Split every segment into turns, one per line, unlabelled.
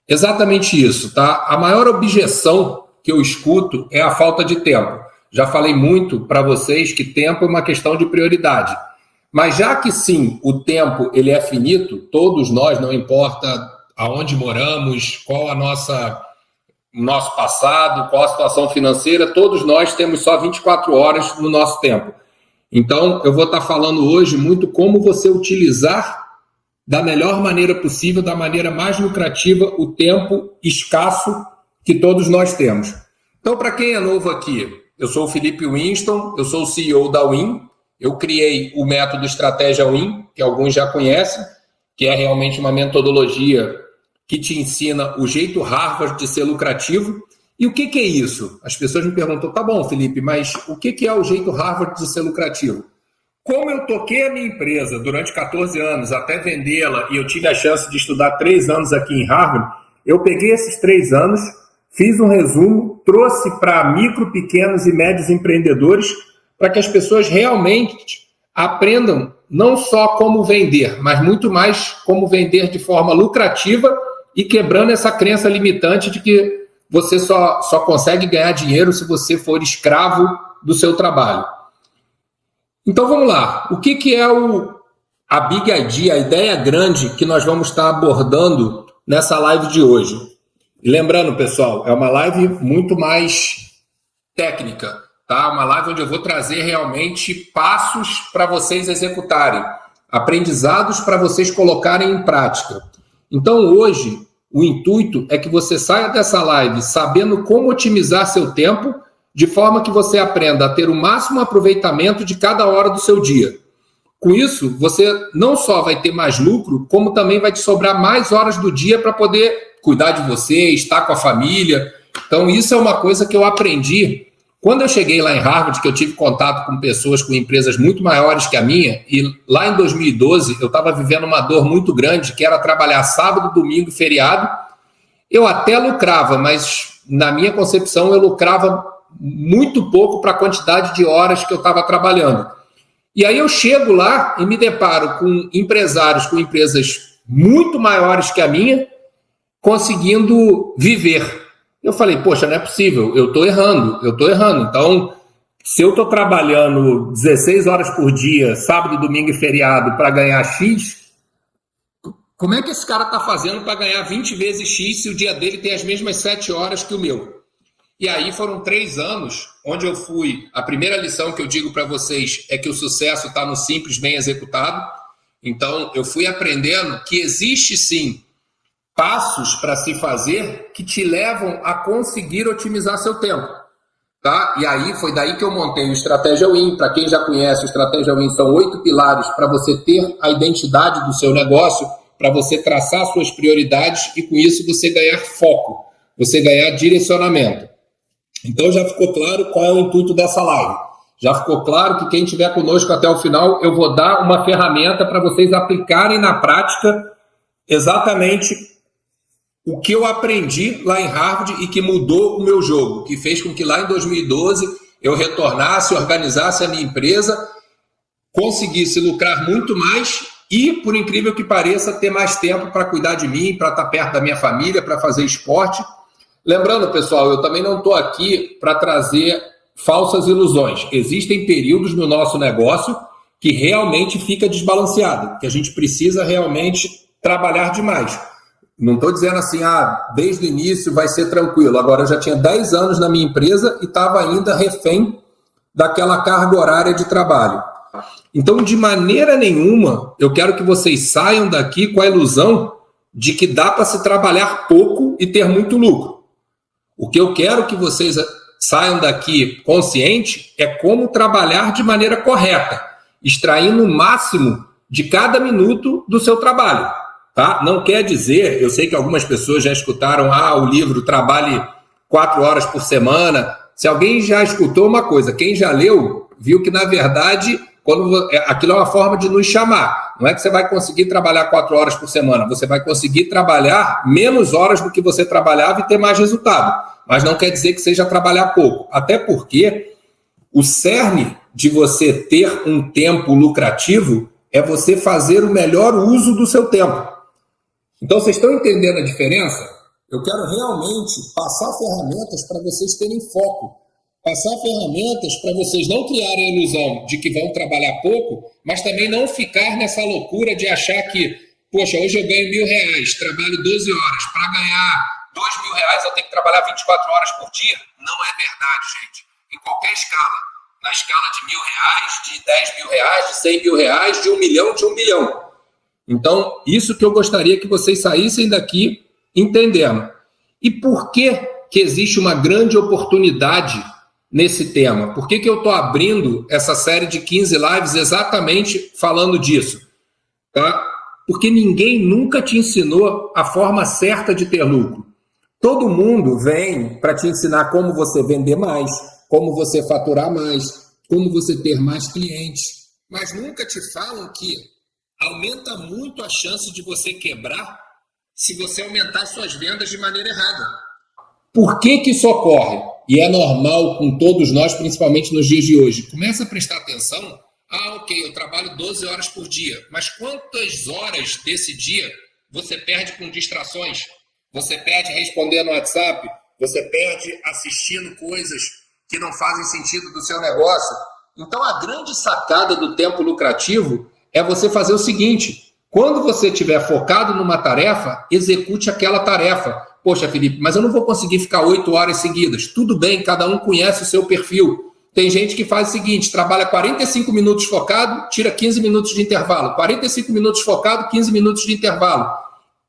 Exatamente isso, tá? A maior objeção que eu escuto é a falta de tempo. Já falei muito para vocês que tempo é uma questão de prioridade. Mas já que sim, o tempo ele é finito, todos nós, não importa aonde moramos, qual a nosso passado, qual a situação financeira, todos nós temos só 24 horas no nosso tempo. Então, eu vou estar falando hoje muito como você utilizar da melhor maneira possível, da maneira mais lucrativa, o tempo escasso que todos nós temos. Então, para quem é novo aqui, eu sou o Felipe Winston, eu sou o CEO da Win, eu criei o método Estratégia Win, que alguns já conhecem, que é realmente uma metodologia que te ensina o jeito Harvard de ser lucrativo. E o que é isso? As pessoas me perguntam, tá bom, Felipe, mas o que é o jeito Harvard de ser lucrativo? Como eu toquei a minha empresa durante 14 anos até vendê-la e eu tive a chance de estudar 3 anos aqui em Harvard, eu peguei esses 3 anos, fiz um resumo, trouxe para micro, pequenos e médios empreendedores para que as pessoas realmente aprendam não só como vender, mas muito mais como vender de forma lucrativa e quebrando essa crença limitante de que você só consegue ganhar dinheiro se você for escravo do seu trabalho. Então vamos lá, o que é a Big Idea, a ideia grande que nós vamos estar abordando nessa live de hoje? E lembrando, pessoal, é uma live muito mais técnica, tá? Uma live onde eu vou trazer realmente passos para vocês executarem, aprendizados para vocês colocarem em prática. Então hoje, o intuito é que você saia dessa live sabendo como otimizar seu tempo, de forma que você aprenda a ter o máximo aproveitamento de cada hora do seu dia. Com isso, você não só vai ter mais lucro, como também vai te sobrar mais horas do dia para poder cuidar de você, estar com a família. Então, isso é uma coisa que eu aprendi quando eu cheguei lá em Harvard, que eu tive contato com pessoas com empresas muito maiores que a minha, e lá em 2012 eu estava vivendo uma dor muito grande, que era trabalhar sábado, domingo e feriado. Eu até lucrava, mas na minha concepção eu lucrava muito pouco para a quantidade de horas que eu estava trabalhando. E aí eu chego lá e me deparo com empresários, com empresas muito maiores que a minha, conseguindo viver. Eu falei, poxa, não é possível, eu estou errando. Então, se eu estou trabalhando 16 horas por dia, sábado, domingo e feriado, para ganhar X, como é que esse cara está fazendo para ganhar 20 vezes X se o dia dele tem as mesmas 7 horas que o meu? E aí foram 3 anos onde eu fui... A primeira lição que eu digo para vocês é que o sucesso está no simples bem executado. Então, eu fui aprendendo que existe, sim, passos para se fazer que te levam a conseguir otimizar seu tempo. Tá? E aí foi daí que eu montei o Estratégia Win. Para quem já conhece, o Estratégia Win são 8 pilares para você ter a identidade do seu negócio, para você traçar suas prioridades e, com isso, você ganhar foco, você ganhar direcionamento. Então já ficou claro qual é o intuito dessa live. Já ficou claro que quem estiver conosco até o final, eu vou dar uma ferramenta para vocês aplicarem na prática exatamente o que eu aprendi lá em Harvard e que mudou o meu jogo, que fez com que lá em 2012 eu retornasse, organizasse a minha empresa, conseguisse lucrar muito mais e, por incrível que pareça, ter mais tempo para cuidar de mim, para estar perto da minha família, para fazer esporte. Lembrando, pessoal, eu também não estou aqui para trazer falsas ilusões. Existem períodos no nosso negócio que realmente fica desbalanceado, que a gente precisa realmente trabalhar demais. Não estou dizendo assim, desde o início vai ser tranquilo. Agora, eu já tinha 10 anos na minha empresa e estava ainda refém daquela carga horária de trabalho. Então, de maneira nenhuma, eu quero que vocês saiam daqui com a ilusão de que dá para se trabalhar pouco e ter muito lucro. O que eu quero que vocês saiam daqui consciente é como trabalhar de maneira correta, extraindo o máximo de cada minuto do seu trabalho. Tá? Não quer dizer, eu sei que algumas pessoas já escutaram o livro Trabalhe 4 horas por semana. Se alguém já escutou uma coisa, quem já leu, viu que, na verdade, aquilo é uma forma de nos chamar. Não é que você vai conseguir trabalhar 4 horas por semana, você vai conseguir trabalhar menos horas do que você trabalhava e ter mais resultado. Mas não quer dizer que seja trabalhar pouco. Até porque o cerne de você ter um tempo lucrativo é você fazer o melhor uso do seu tempo. Então, vocês estão entendendo a diferença? Eu quero realmente passar ferramentas para vocês terem foco. Passar ferramentas para vocês não criarem a ilusão de que vão trabalhar pouco, mas também não ficar nessa loucura de achar que, poxa, hoje eu ganho R$1.000, trabalho 12 horas. Para ganhar R$2.000 eu tenho que trabalhar 24 horas por dia. Não é verdade, gente. Em qualquer escala. Na escala de R$1.000, de R$10.000, de R$100.000, de 1 milhão, de 1 bilhão. Então, isso que eu gostaria que vocês saíssem daqui entendendo. E por que existe uma grande oportunidade nesse tema? Por que eu estou abrindo essa série de 15 lives exatamente falando disso? Tá? Porque ninguém nunca te ensinou a forma certa de ter lucro. Todo mundo vem para te ensinar como você vender mais, como você faturar mais, como você ter mais clientes. Mas nunca te falam que aumenta muito a chance de você quebrar se você aumentar suas vendas de maneira errada. Por que isso ocorre? E é normal com todos nós, principalmente nos dias de hoje. Começa a prestar atenção. Ok, eu trabalho 12 horas por dia. Mas quantas horas desse dia você perde com distrações? Você perde respondendo no WhatsApp? Você perde assistindo coisas que não fazem sentido do seu negócio? Então, a grande sacada do tempo lucrativo é você fazer o seguinte: quando você estiver focado numa tarefa, execute aquela tarefa. Poxa, Felipe, mas eu não vou conseguir ficar 8 horas seguidas. Tudo bem, cada um conhece o seu perfil. Tem gente que faz o seguinte: trabalha 45 minutos focado, tira 15 minutos de intervalo. 45 minutos focado, 15 minutos de intervalo.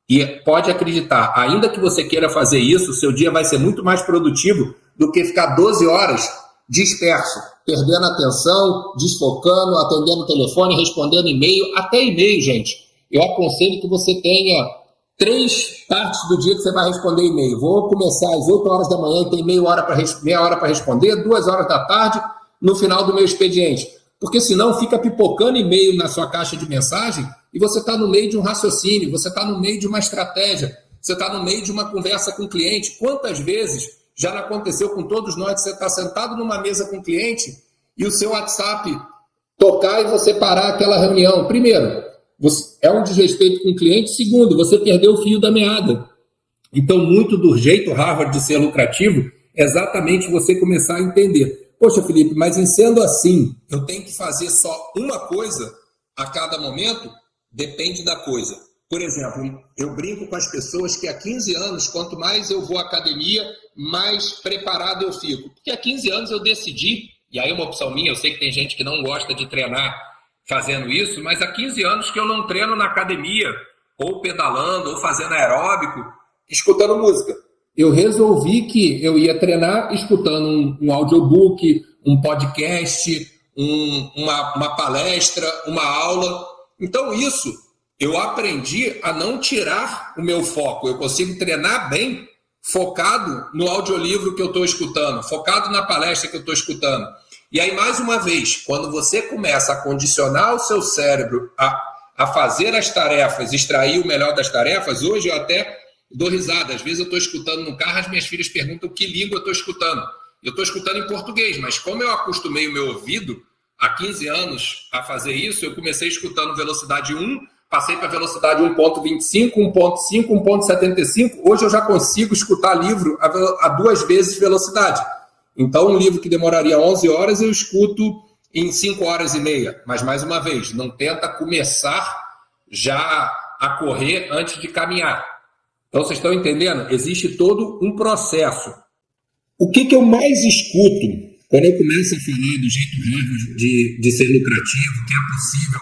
E pode acreditar, ainda que você queira fazer isso, o seu dia vai ser muito mais produtivo do que ficar 12 horas disperso, perdendo atenção, desfocando, atendendo o telefone, respondendo e-mail, até e-mail, gente. Eu aconselho que você tenha 3 partes do dia que você vai responder e-mail. Vou começar às 8 horas da manhã e tem meia hora para responder, 2 horas da tarde, no final do meu expediente. Porque senão fica pipocando e-mail na sua caixa de mensagem e você está no meio de um raciocínio, você está no meio de uma estratégia, você está no meio de uma conversa com o cliente. Quantas vezes já não aconteceu com todos nós, você está sentado numa mesa com o cliente e o seu WhatsApp tocar e você parar aquela reunião? Primeiro, é um desrespeito com o cliente. Segundo, você perdeu o fio da meada. Então, muito do jeito Harvard de ser lucrativo é exatamente você começar a entender. Poxa, Felipe, mas em sendo assim, eu tenho que fazer só uma coisa a cada momento? Depende da coisa. Por exemplo, eu brinco com as pessoas que há 15 anos, quanto mais eu vou à academia, mais preparado eu fico. Porque há 15 anos eu decidi, e aí é uma opção minha, eu sei que tem gente que não gosta de treinar fazendo isso, mas há 15 anos que eu não treino na academia, ou pedalando, ou fazendo aeróbico, escutando música. Eu resolvi que eu ia treinar escutando um audiobook, um podcast, uma palestra, uma aula. Então isso, eu aprendi a não tirar o meu foco. Eu consigo treinar bem focado no audiolivro que eu estou escutando, focado na palestra que eu estou escutando. E aí, mais uma vez, quando você começa a condicionar o seu cérebro a fazer as tarefas, extrair o melhor das tarefas, hoje eu até dou risada. Às vezes eu estou escutando no carro, as minhas filhas perguntam que língua eu estou escutando. Eu estou escutando em português, mas como eu acostumei o meu ouvido há 15 anos a fazer isso, eu comecei escutando velocidade 1, passei para velocidade 1.25, 1.5, 1.75. Hoje eu já consigo escutar livro a 2 vezes velocidade. Então, um livro que demoraria 11 horas, eu escuto em 5 horas e meia. Mas, mais uma vez, não tenta começar já a correr antes de caminhar. Então, vocês estão entendendo? Existe todo um processo. O que eu mais escuto quando eu começo a falar do jeito Harvard de ser lucrativo, que é possível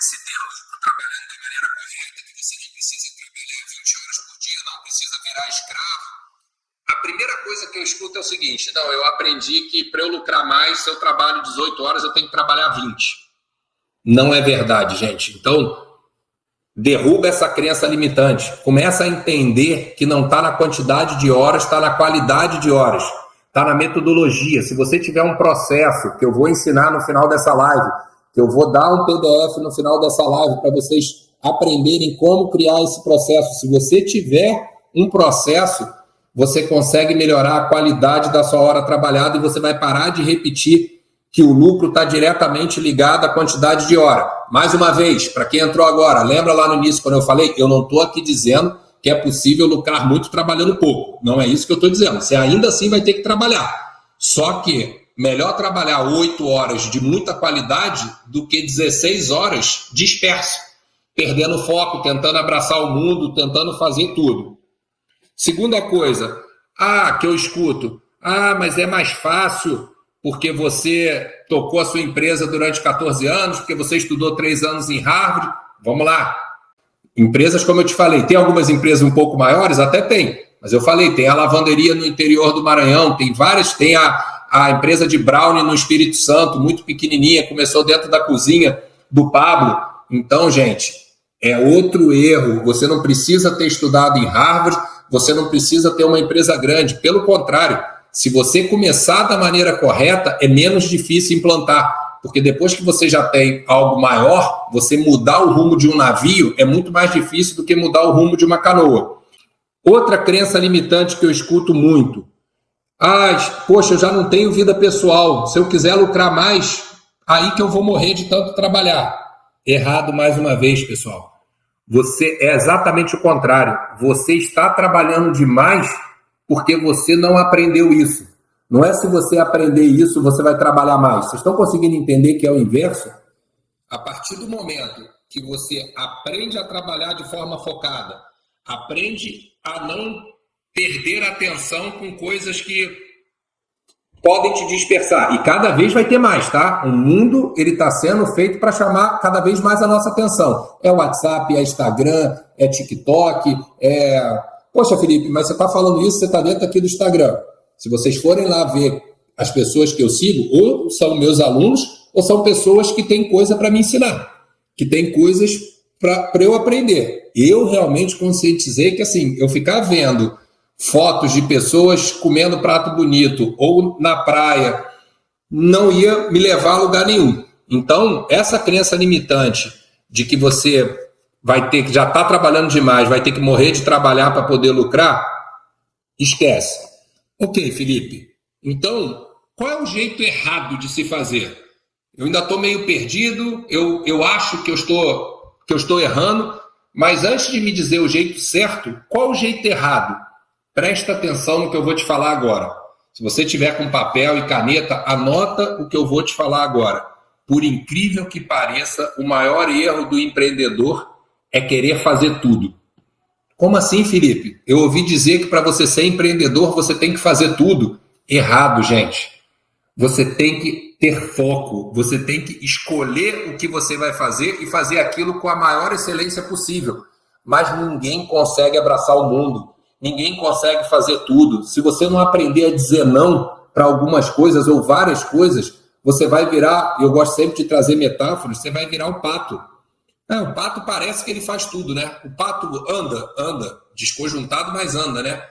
se ter lucro trabalhando da maneira correta, que você não precisa trabalhar 20 horas por dia, não precisa virar escravo. A primeira coisa que eu escuto é o seguinte: não, eu aprendi que para eu lucrar mais, se eu trabalho 18 horas, eu tenho que trabalhar 20. Não é verdade, gente. Então, derruba essa crença limitante. Começa a entender que não está na quantidade de horas, está na qualidade de horas. Está na metodologia. Se você tiver um processo que eu vou ensinar no final dessa live, que eu vou dar um PDF no final dessa live para vocês aprenderem como criar esse processo. Se você tiver um processo, você consegue melhorar a qualidade da sua hora trabalhada e você vai parar de repetir que o lucro está diretamente ligado à quantidade de hora. Mais uma vez, para quem entrou agora, lembra lá no início quando eu falei, eu não estou aqui dizendo que é possível lucrar muito trabalhando pouco. Não é isso que eu estou dizendo. Você ainda assim vai ter que trabalhar. Só que melhor trabalhar 8 horas de muita qualidade do que 16 horas disperso, perdendo foco, tentando abraçar o mundo, tentando fazer tudo. Segunda coisa, que eu escuto, mas é mais fácil porque você tocou a sua empresa durante 14 anos, porque você estudou 3 anos em Harvard. Vamos lá. Empresas, como eu te falei, tem algumas empresas um pouco maiores? Até tem. Mas eu falei, tem a lavanderia no interior do Maranhão, tem várias, tem a empresa de brownie no Espírito Santo, muito pequenininha, começou dentro da cozinha do Pablo. Então, gente, é outro erro. Você não precisa ter estudado em Harvard, você não precisa ter uma empresa grande. Pelo contrário, se você começar da maneira correta, é menos difícil implantar. Porque depois que você já tem algo maior, você mudar o rumo de um navio é muito mais difícil do que mudar o rumo de uma canoa. Outra crença limitante que eu escuto muito. Poxa, eu já não tenho vida pessoal. Se eu quiser lucrar mais, aí que eu vou morrer de tanto trabalhar. Errado mais uma vez, pessoal. Você é exatamente o contrário. Você está trabalhando demais porque você não aprendeu isso. Não é se você aprender isso, você vai trabalhar mais. Vocês estão conseguindo entender que é o inverso? A partir do momento que você aprende a trabalhar de forma focada, aprende a não perder a atenção com coisas que podem te dispersar. E cada vez vai ter mais, tá? O mundo ele está sendo feito para chamar cada vez mais a nossa atenção. É WhatsApp, é Instagram, é TikTok, Poxa, Felipe, mas você está falando isso, você está dentro aqui do Instagram. Se vocês forem lá ver as pessoas que eu sigo, ou são meus alunos, ou são pessoas que têm coisa para me ensinar, que têm coisas para eu aprender. Eu realmente conscientizei que, assim, eu ficar vendo fotos de pessoas comendo prato bonito ou na praia não ia me levar a lugar nenhum. Então, essa crença limitante de que você vai ter que já está trabalhando demais, vai ter que morrer de trabalhar para poder lucrar, esquece. Ok, Felipe, então qual é o jeito errado de se fazer? Eu ainda estou meio perdido, eu acho que eu estou errando, mas antes de me dizer o jeito certo, qual é o jeito errado? Presta atenção no que eu vou te falar agora. Se você tiver com papel e caneta, anota o que eu vou te falar agora. Por incrível que pareça, o maior erro do empreendedor é querer fazer tudo. Como assim, Felipe? Eu ouvi dizer que para você ser empreendedor, você tem que fazer tudo. Errado, gente. Você tem que ter foco. Você tem que escolher o que você vai fazer e fazer aquilo com a maior excelência possível. Mas ninguém consegue abraçar o mundo. Ninguém consegue fazer tudo. Se você não aprender a dizer não para algumas coisas ou várias coisas, você vai virar, eu gosto sempre de trazer metáforas, você vai virar o pato. O pato parece que ele faz tudo, né? O pato anda, desconjuntado, mas anda, né?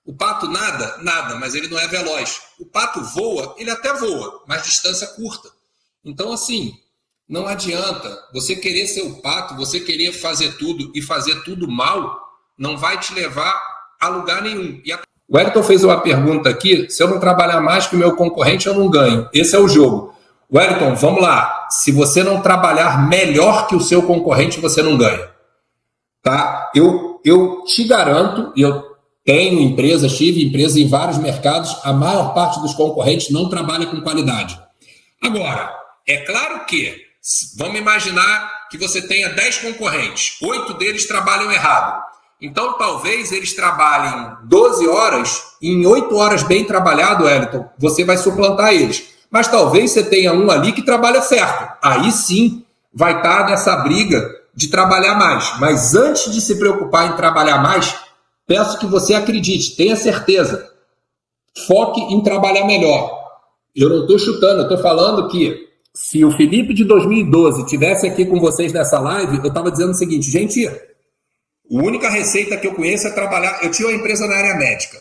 O pato nada, mas ele não é veloz. O pato voa, ele até voa, mas distância curta. Então, assim, não adianta você querer ser o pato, você querer fazer tudo e fazer tudo mal, não vai te levar a lugar nenhum. O Wellington fez uma pergunta aqui, se eu não trabalhar mais que o meu concorrente, eu não ganho. Esse é o jogo. Wellington, vamos lá. Se você não trabalhar melhor que o seu concorrente, você não ganha. Tá? Eu te garanto, eu tenho empresas, tive empresas em vários mercados, a maior parte dos concorrentes não trabalha com qualidade. Agora, é claro que, vamos imaginar que você tenha 10 concorrentes, 8 deles trabalham errado. Então, talvez eles trabalhem 12 horas e em 8 horas bem trabalhado, Wellington, você vai suplantar eles. Mas talvez você tenha um ali que trabalha certo. Aí sim vai estar nessa briga de trabalhar mais. Mas antes de se preocupar em trabalhar mais, peço que você acredite, tenha certeza. Foque em trabalhar melhor. Eu não estou chutando, eu estou falando que se o Felipe de 2012 estivesse aqui com vocês nessa live, eu estava dizendo o seguinte, gente, a única receita que eu conheço é trabalhar... Eu tinha uma empresa na área médica.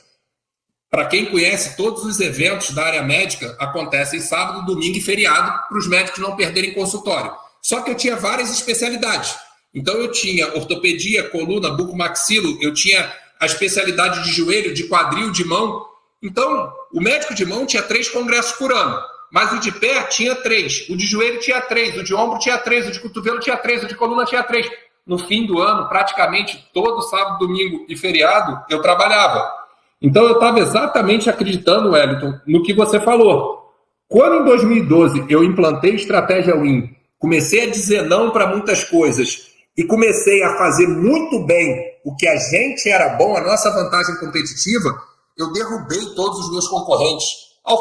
Para quem conhece, todos os eventos da área médica acontecem sábado, domingo e feriado para os médicos não perderem consultório. Só que eu tinha várias especialidades. Então eu tinha ortopedia, coluna, bucomaxilo, eu tinha a especialidade de joelho, de quadril, de mão. Então o médico de mão tinha 3 congressos por ano, mas o de pé tinha 3, o de joelho tinha 3, o de ombro tinha 3, o de cotovelo tinha 3, o de coluna tinha 3. no fim do ano, praticamente todo sábado, domingo e feriado, eu trabalhava. Então, eu estava exatamente acreditando, Wellington, no que você falou. Quando em 2012 eu implantei estratégia Win, comecei a dizer não para muitas coisas e comecei a fazer muito bem o que a gente era bom, a nossa vantagem competitiva, eu derrubei todos os meus concorrentes.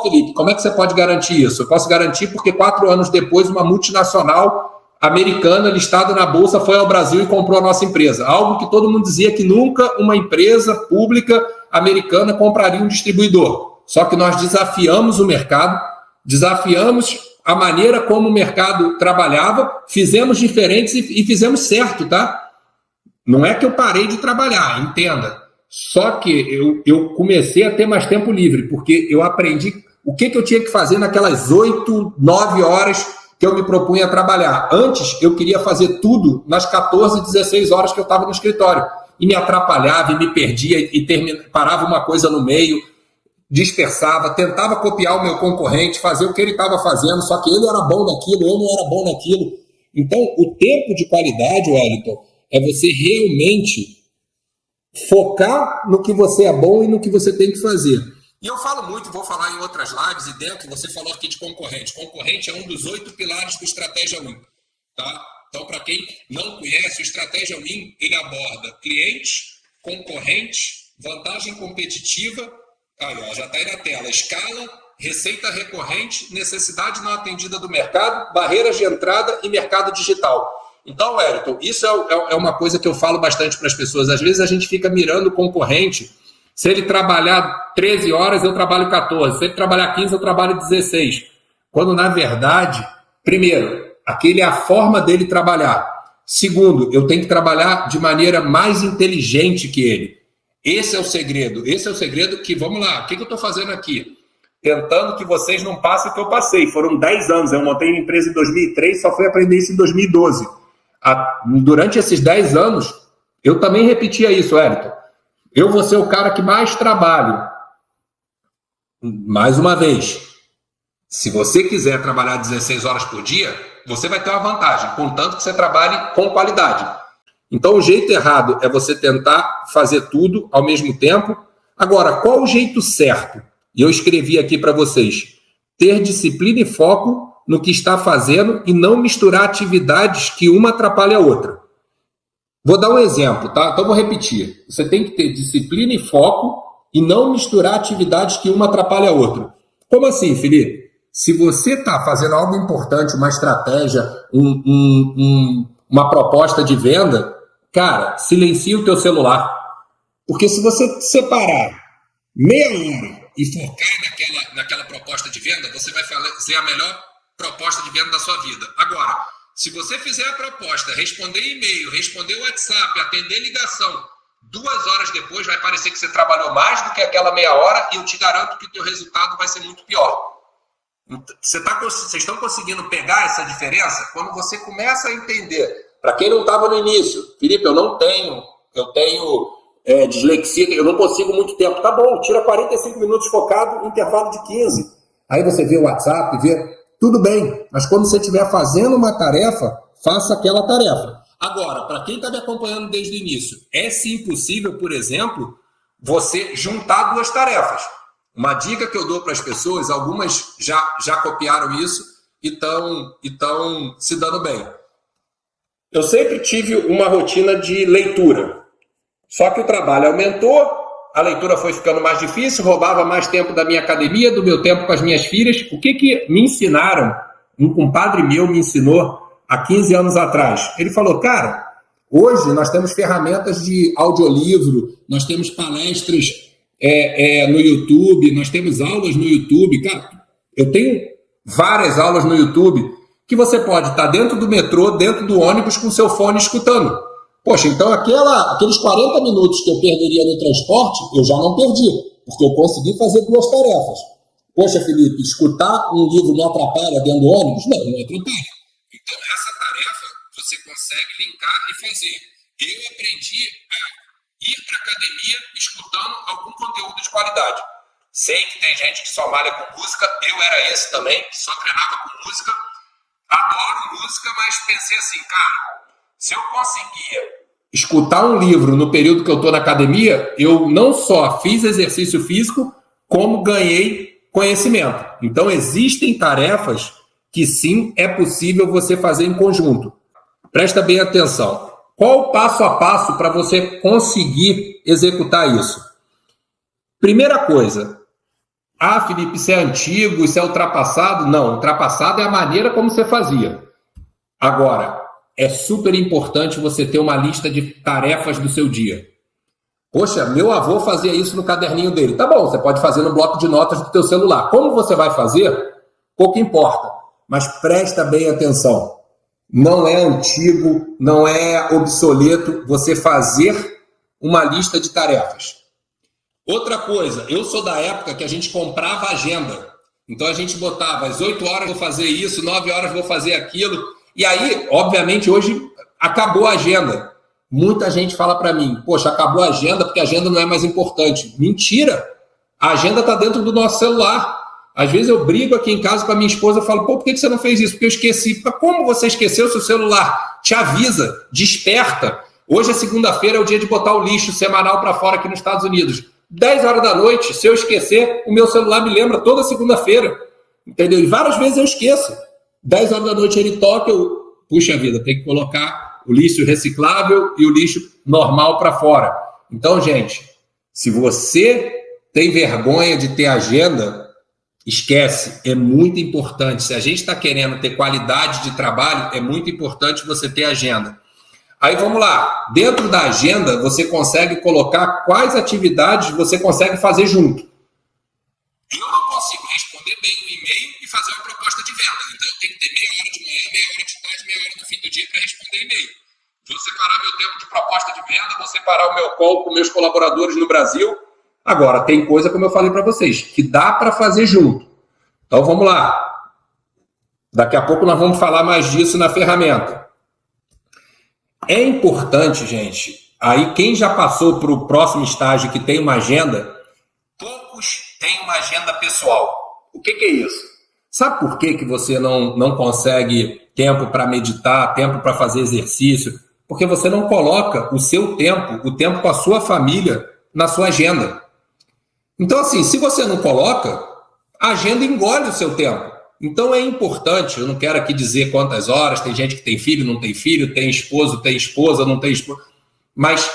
Felipe, como é que você pode garantir isso? Eu posso garantir porque 4 anos depois uma multinacional americana listada na Bolsa foi ao Brasil e comprou a nossa empresa. Algo que todo mundo dizia que nunca uma empresa pública americana compraria um distribuidor. Só que nós desafiamos o mercado, desafiamos a maneira como o mercado trabalhava, fizemos diferentes e fizemos certo, tá? Não é que eu parei de trabalhar, entenda. Só que eu comecei a ter mais tempo livre, porque eu aprendi o que eu tinha que fazer naquelas 8, 9 horas que eu me propunha a trabalhar. Antes, eu queria fazer tudo nas 14, 16 horas que eu estava no escritório. E me atrapalhava, e me perdia, e parava uma coisa no meio, dispersava, tentava copiar o meu concorrente, fazer o que ele estava fazendo, só que ele era bom naquilo, eu não era bom naquilo. Então, o tempo de qualidade, Wellington, é você realmente focar no que você é bom e no que você tem que fazer. E eu falo muito, vou falar em outras lives, e dentro, você falou aqui de concorrente. Concorrente é um dos 8 pilares do Estratégia Win. Tá? Então, para quem não conhece, o Estratégia Win, ele aborda clientes, concorrentes, vantagem competitiva, já está aí na tela, escala, receita recorrente, necessidade não atendida do mercado, barreiras de entrada e mercado digital. Então, Wellington, isso é uma coisa que eu falo bastante para as pessoas. Às vezes a gente fica mirando o concorrente. Se ele trabalhar 13 horas, eu trabalho 14. Se ele trabalhar 15, eu trabalho 16. Quando, na verdade, primeiro, aquele é a forma dele trabalhar. Segundo, eu tenho que trabalhar de maneira mais inteligente que ele. Esse é o segredo. Esse é o segredo que, vamos lá, o que eu estou fazendo aqui? Tentando que vocês não passem o que eu passei. Foram 10 anos. Eu montei uma empresa em 2003, só fui aprender isso em 2012. Durante esses 10 anos, eu também repetia isso, Wellington. Eu vou ser o cara que mais trabalho. Mais uma vez, se você quiser trabalhar 16 horas por dia, você vai ter uma vantagem, contanto que você trabalhe com qualidade. Então, o jeito errado é você tentar fazer tudo ao mesmo tempo. Agora, qual o jeito certo? E eu escrevi aqui para vocês. Ter disciplina e foco no que está fazendo e não misturar atividades que uma atrapalha a outra. Vou dar um exemplo, tá? Então, vou repetir. Você tem que ter disciplina e foco e não misturar atividades que uma atrapalha a outra. Como assim, Felipe? Se você está fazendo algo importante, uma estratégia, uma proposta de venda, cara, silencia o teu celular. Porque se você separar meia hora e focar naquela proposta de venda, você vai fazer a melhor proposta de venda da sua vida. Agora, se você fizer a proposta, responder e-mail, responder WhatsApp, atender ligação, 2 horas depois vai parecer que você trabalhou mais do que aquela meia hora e eu te garanto que o teu resultado vai ser muito pior. Vocês estão conseguindo pegar essa diferença? Quando você começa a entender, para quem não estava no início, Felipe, eu tenho dislexia, eu não consigo muito tempo. Tá bom, tira 45 minutos focado, intervalo de 15. Aí você vê o WhatsApp, tudo bem, mas quando você estiver fazendo uma tarefa, faça aquela tarefa. Agora, para quem está me acompanhando desde o início, é sim possível, por exemplo, você juntar 2 tarefas. Uma dica que eu dou para as pessoas, algumas já copiaram isso e estão se dando bem. Eu sempre tive uma rotina de leitura, só que o trabalho aumentou, a leitura foi ficando mais difícil, roubava mais tempo da minha academia, do meu tempo com as minhas filhas. O que me ensinaram? Um compadre meu me ensinou há 15 anos atrás. Ele falou, cara, hoje nós temos ferramentas de audiolivro, nós temos palestras no YouTube, nós temos aulas no YouTube. Cara, eu tenho várias aulas no YouTube que você pode estar dentro do metrô, dentro do ônibus, com seu fone escutando. Poxa, então aqueles 40 minutos que eu perderia no transporte, eu já não perdi, porque eu consegui fazer 2 tarefas. Poxa, Felipe, escutar um livro não atrapalha dentro do ônibus? Não atrapalha. Então, essa tarefa você consegue linkar e fazer. Eu aprendi a ir para a academia escutando algum conteúdo de qualidade. Sei que tem gente que só malha com música, eu era esse também, que só treinava com música. Adoro música, mas pensei assim, cara, Se eu conseguia escutar um livro no período que eu estou na academia, eu não só fiz exercício físico, como ganhei conhecimento. Então, existem tarefas que sim, é possível você fazer em conjunto. Presta bem atenção. Qual o passo a passo para você conseguir executar isso? Primeira coisa. Ah, Felipe, isso é antigo, isso é ultrapassado? Não, ultrapassado é a maneira como você fazia. Agora, é super importante você ter uma lista de tarefas do seu dia. Poxa, meu avô fazia isso no caderninho dele. Tá bom, você pode fazer no bloco de notas do teu celular. Como você vai fazer? Pouco importa. Mas presta bem atenção. Não é antigo, não é obsoleto você fazer uma lista de tarefas. Outra coisa, eu sou da época que a gente comprava agenda. Então a gente botava às 8 horas vou fazer isso, 9 horas vou fazer aquilo. E aí, obviamente, hoje acabou a agenda. Muita gente fala para mim, poxa, acabou a agenda porque a agenda não é mais importante. Mentira! A agenda está dentro do nosso celular. Às vezes eu brigo aqui em casa com a minha esposa e falo, pô, por que você não fez isso? Porque eu esqueci. Como você esqueceu? Seu celular te avisa, desperta. Hoje é segunda-feira, é o dia de botar o lixo semanal para fora aqui nos Estados Unidos. 10 horas da noite, se eu esquecer, o meu celular me lembra toda segunda-feira. Entendeu? E várias vezes eu esqueço. 10 horas da noite ele toca, eu, puxa vida, tem que colocar o lixo reciclável e o lixo normal para fora. Então, gente, se você tem vergonha de ter agenda, esquece, é muito importante. Se a gente está querendo ter qualidade de trabalho, é muito importante você ter agenda. Aí vamos lá, dentro da agenda você consegue colocar quais atividades você consegue fazer junto. Eu não consigo responder bem o e-mail e fazer uma proposta de venda. Então eu tenho que ter meia hora de manhã, meia hora de tarde, meia hora no fim do dia para responder e-mail. Vou separar meu tempo de proposta de venda, vou separar o meu call com meus colaboradores no Brasil. Agora, tem coisa, como eu falei para vocês, que dá para fazer junto. Então vamos lá. Daqui a pouco nós vamos falar mais disso na ferramenta. É importante, gente, aí quem já passou para o próximo estágio que tem uma agenda, poucos têm uma agenda pessoal. O que é isso? Sabe por que você não consegue tempo para meditar, tempo para fazer exercício? Porque você não coloca o seu tempo, o tempo com a sua família, na sua agenda. Então, assim, se você não coloca, a agenda engole o seu tempo. Então é importante, eu não quero aqui dizer quantas horas, tem gente que tem filho, não tem filho, tem esposo, tem esposa, não tem esposa, mas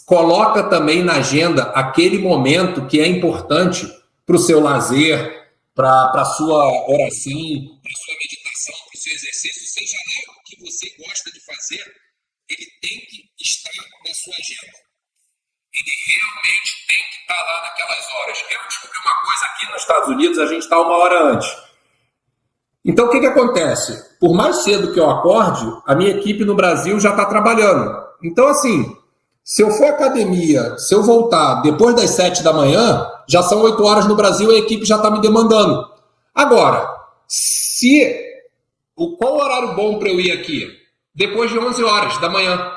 coloca também na agenda aquele momento que é importante para o seu lazer, para a sua oração, para a sua meditação, para o seu exercício, seja lá o que você gosta de fazer, ele tem que estar na sua agenda. Ele realmente tem que estar lá naquelas horas. Eu descobri uma coisa aqui nos Estados Unidos, a gente está 1 hora antes. Então, o que acontece? Por mais cedo que eu acorde, a minha equipe no Brasil já está trabalhando. Então, assim, se eu for à academia, se eu voltar depois das 7 da manhã, já são 8 horas no Brasil e a equipe já está me demandando. Agora, qual o horário bom para eu ir aqui? Depois de 11 horas da manhã.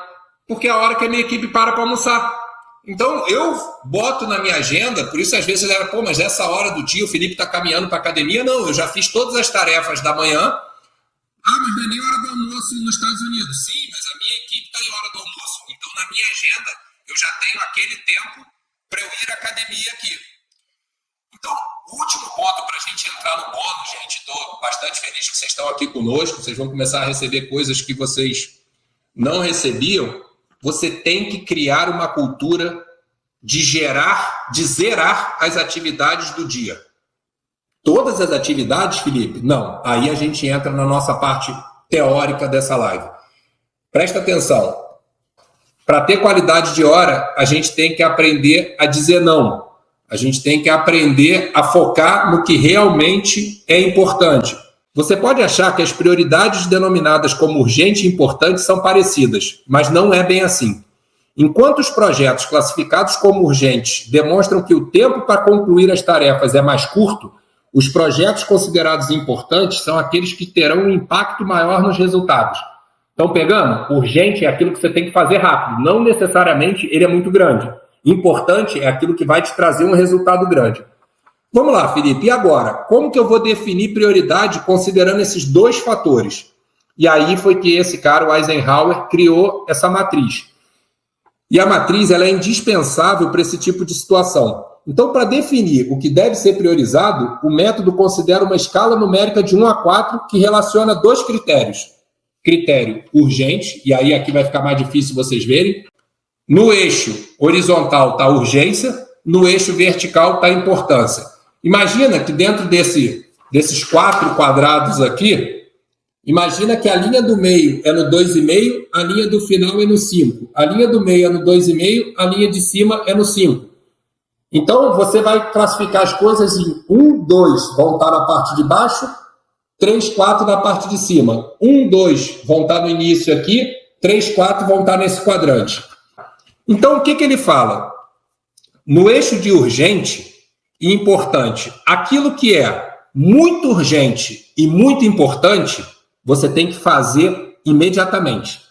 Porque é a hora que a minha equipe para almoçar. Então, eu boto na minha agenda, por isso às vezes você leva, pô, mas essa hora do dia o Felipe está caminhando para a academia. Não, eu já fiz todas as tarefas da manhã. Ah, mas não é nem hora do almoço nos Estados Unidos. Sim, mas a minha equipe está em hora do almoço. Então, na minha agenda, eu já tenho aquele tempo para eu ir à academia aqui. Então, o último ponto para a gente entrar no bônus, gente, estou bastante feliz que vocês estão aqui conosco, vocês vão começar a receber coisas que vocês não recebiam. Você tem que criar uma cultura de zerar as atividades do dia. Todas as atividades, Felipe? Não. Aí a gente entra na nossa parte teórica dessa live. Presta atenção. Para ter qualidade de hora, a gente tem que aprender a dizer não. A gente tem que aprender a focar no que realmente é importante. Você pode achar que as prioridades denominadas como urgente e importante são parecidas, mas não é bem assim. Enquanto os projetos classificados como urgentes demonstram que o tempo para concluir as tarefas é mais curto, os projetos considerados importantes são aqueles que terão um impacto maior nos resultados. Estão pegando? Urgente é aquilo que você tem que fazer rápido, não necessariamente ele é muito grande. Importante é aquilo que vai te trazer um resultado grande. Vamos lá, Felipe, e agora? Como que eu vou definir prioridade considerando esses dois fatores? E aí foi que esse cara, o Eisenhower, criou essa matriz. E a matriz ela é indispensável para esse tipo de situação. Então, para definir o que deve ser priorizado, o método considera uma escala numérica de 1 a 4 que relaciona 2 critérios. Critério urgente, e aí aqui vai ficar mais difícil vocês verem. No eixo horizontal está urgência, no eixo vertical está importância. Imagina que dentro desses 4 quadrados aqui, imagina que a linha do meio é no 2,5, a linha do final é no 5. A linha do meio é no 2,5, a linha de cima é no 5. Então, você vai classificar as coisas em 1, 2 vão estar na parte de baixo, 3, 4 na parte de cima. 1, 2 vão estar no início aqui, 3, 4 vão estar nesse quadrante. Então, o que ele fala? No eixo de urgente e importante, aquilo que é muito urgente e muito importante, você tem que fazer imediatamente.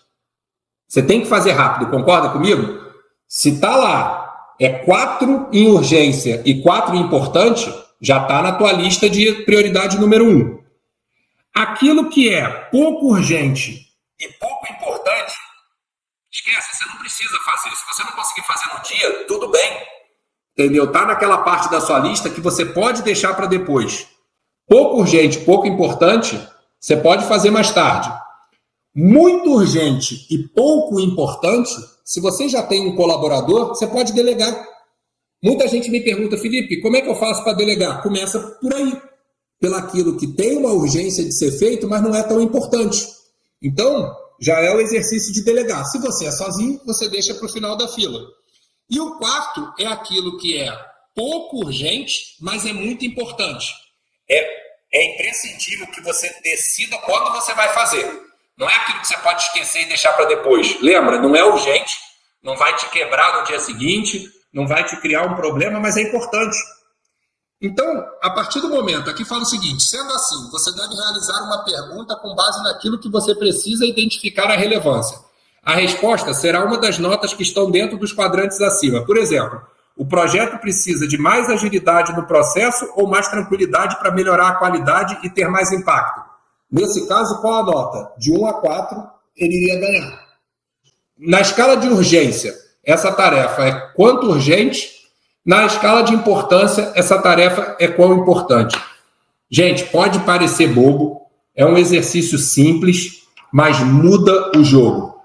Você tem que fazer rápido, concorda comigo? Se está lá, é 4 em urgência e 4 em importante, já está na tua lista de prioridade número 1. Aquilo que é pouco urgente e pouco importante, esquece, você não precisa fazer. Se você não conseguir fazer no dia, tudo bem. Entendeu? Está naquela parte da sua lista que você pode deixar para depois. Pouco urgente, pouco importante, você pode fazer mais tarde. Muito urgente e pouco importante, se você já tem um colaborador, você pode delegar. Muita gente me pergunta, Felipe, como é que eu faço para delegar? Começa por aí, pelaquilo que tem uma urgência de ser feito, mas não é tão importante. Então, já é o exercício de delegar. Se você é sozinho, você deixa para o final da fila. E o quarto é aquilo que é pouco urgente, mas é muito importante. É imprescindível que você decida quando você vai fazer. Não é aquilo que você pode esquecer e deixar para depois. Lembra, não é urgente, não vai te quebrar no dia seguinte, não vai te criar um problema, mas é importante. Então, a partir do momento, aqui fala o seguinte, sendo assim, você deve realizar uma pergunta com base naquilo que você precisa identificar a relevância. A resposta será uma das notas que estão dentro dos quadrantes acima. Por exemplo, o projeto precisa de mais agilidade no processo ou mais tranquilidade para melhorar a qualidade e ter mais impacto? Nesse caso, qual a nota? De 1 a 4, ele iria ganhar. Na escala de urgência, essa tarefa é quanto urgente. Na escala de importância, essa tarefa é quão importante. Gente, pode parecer bobo, é um exercício simples, mas muda o jogo.